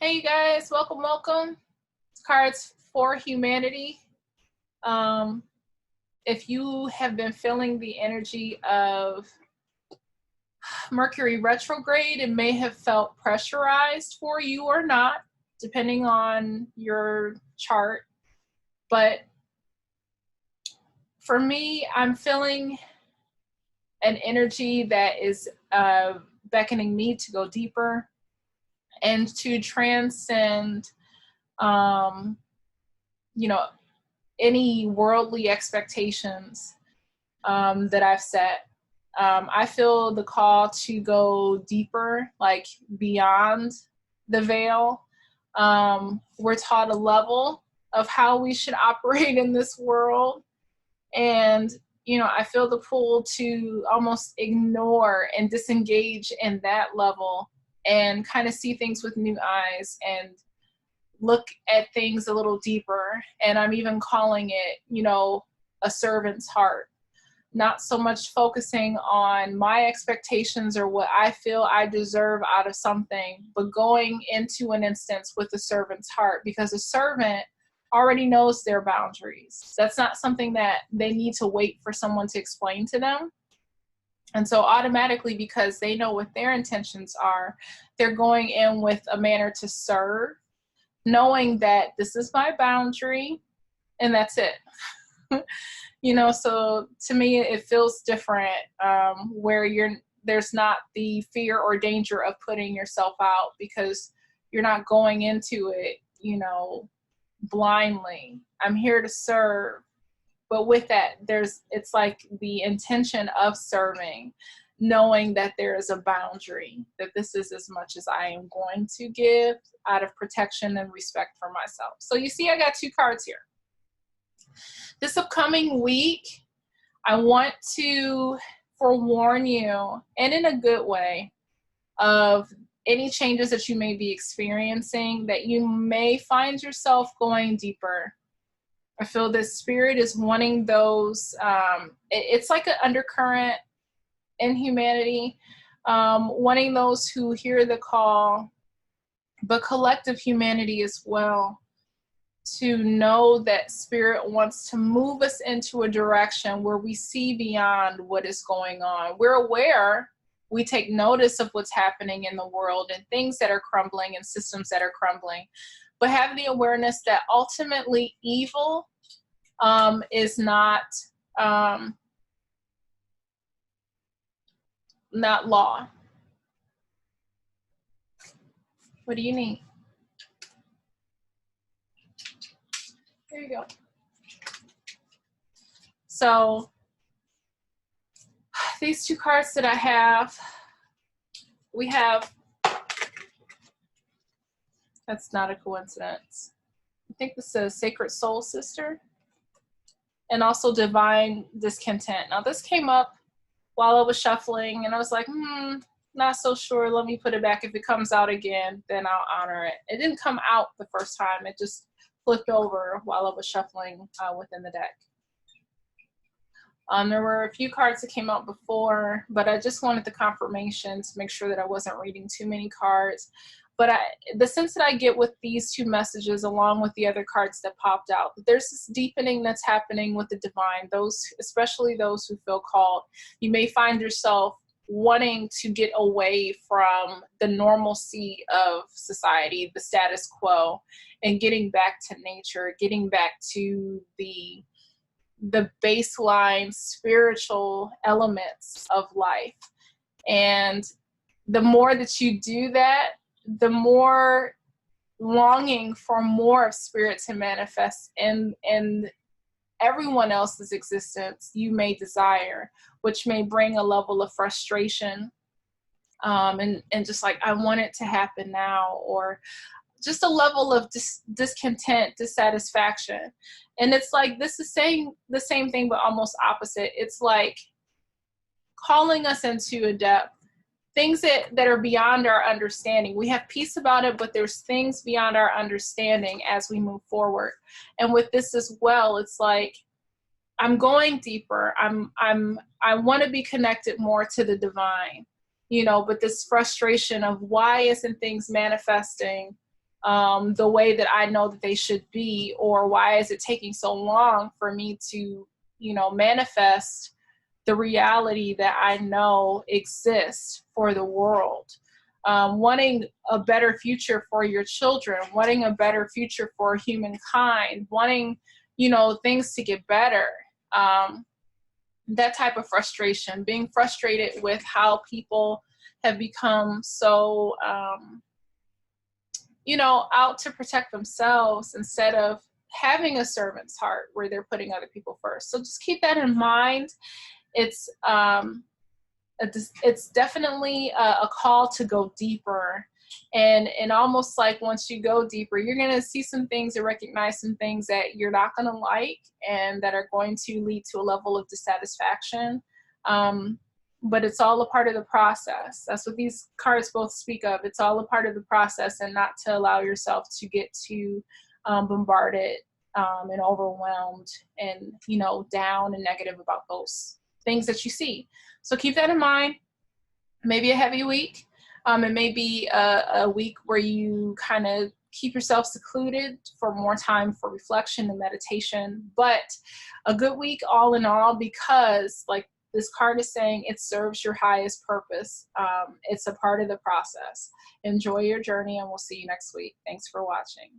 Hey you guys, welcome. Cards for Humanity. If you have been feeling the energy of Mercury retrograde, it may have felt pressurized for you or not, depending on your chart. But for me, I'm feeling an energy that is beckoning me to go deeper and to transcend any worldly expectations that I've set. I feel the call to go deeper, like beyond the veil. We're taught a level of how we should operate in this world. And, I feel the pull to almost ignore and disengage in that level and kind of see things with new eyes and look at things a little deeper. And I'm even calling it, a servant's heart. Not so much focusing on my expectations or what I feel I deserve out of something, but going into an instance with a servant's heart, because a servant already knows their boundaries. That's not something that they need to wait for someone to explain to them. And so automatically, because they know what their intentions are, they're going in with a manner to serve, knowing that this is my boundary and that's it. So to me, it feels different, where there's not the fear or danger of putting yourself out, because you're not going into it, blindly. I'm here to serve. But with that, it's like the intention of serving, knowing that there is a boundary, that this is as much as I am going to give out of protection and respect for myself. So you see, I got two cards here. This upcoming week, I want to forewarn you, and in a good way, of any changes that you may be experiencing, that you may find yourself going deeper. I feel this spirit is wanting those, it's like an undercurrent in humanity, wanting those who hear the call, but collective humanity as well, to know that spirit wants to move us into a direction where we see beyond what is going on. We're aware, we take notice of what's happening in the world and things that are crumbling and systems that are crumbling, but have the awareness that ultimately evil is not law. What do you need? There you go. So these two cards that I have, we have, that's not a coincidence. I think this is Sacred Soul Sister, and also Divine Discontent. Now this came up while I was shuffling, and I was like, not so sure. Let me put it back. If it comes out again, then I'll honor it. It didn't come out the first time. It just flipped over while I was shuffling within the deck. There were a few cards that came out before, but I just wanted the confirmation to make sure that I wasn't reading too many cards. But the sense that I get with these two messages, along with the other cards that popped out, there's this deepening that's happening with the divine. Those, especially those who feel called, you may find yourself wanting to get away from the normalcy of society, the status quo, and getting back to nature, getting back to the baseline spiritual elements of life. And the more that you do that, the more longing for more of spirit to manifest in everyone else's existence you may desire, which may bring a level of frustration, and just like, I want it to happen now, or just a level of discontent, dissatisfaction. And it's like, this is saying the same thing, but almost opposite. It's like calling us into a depth, things that are beyond our understanding. We have peace about it, but there's things beyond our understanding as we move forward. And with this as well, it's like, I'm going deeper. I want to be connected more to the divine, but this frustration of why isn't things manifesting the way that I know that they should be, or why is it taking so long for me to, manifest the reality that I know exists for the world. Wanting a better future for your children, wanting a better future for humankind, wanting, things to get better. That type of frustration, being frustrated with how people have become so, out to protect themselves instead of having a servant's heart where they're putting other people first. So just keep that in mind. It's definitely a call to go deeper, and almost like once you go deeper, you're going to see some things and recognize some things that you're not going to like and that are going to lead to a level of dissatisfaction. But it's all a part of the process. That's what these cards both speak of. It's all a part of the process, and not to allow yourself to get too bombarded and overwhelmed and, down and negative about those things that you see. So keep that in mind. Maybe a heavy week. It may be a week where you kind of keep yourself secluded for more time for reflection and meditation, but a good week all in all, because like this card is saying, it serves your highest purpose. It's a part of the process. Enjoy your journey, and we'll see you next week. Thanks for watching.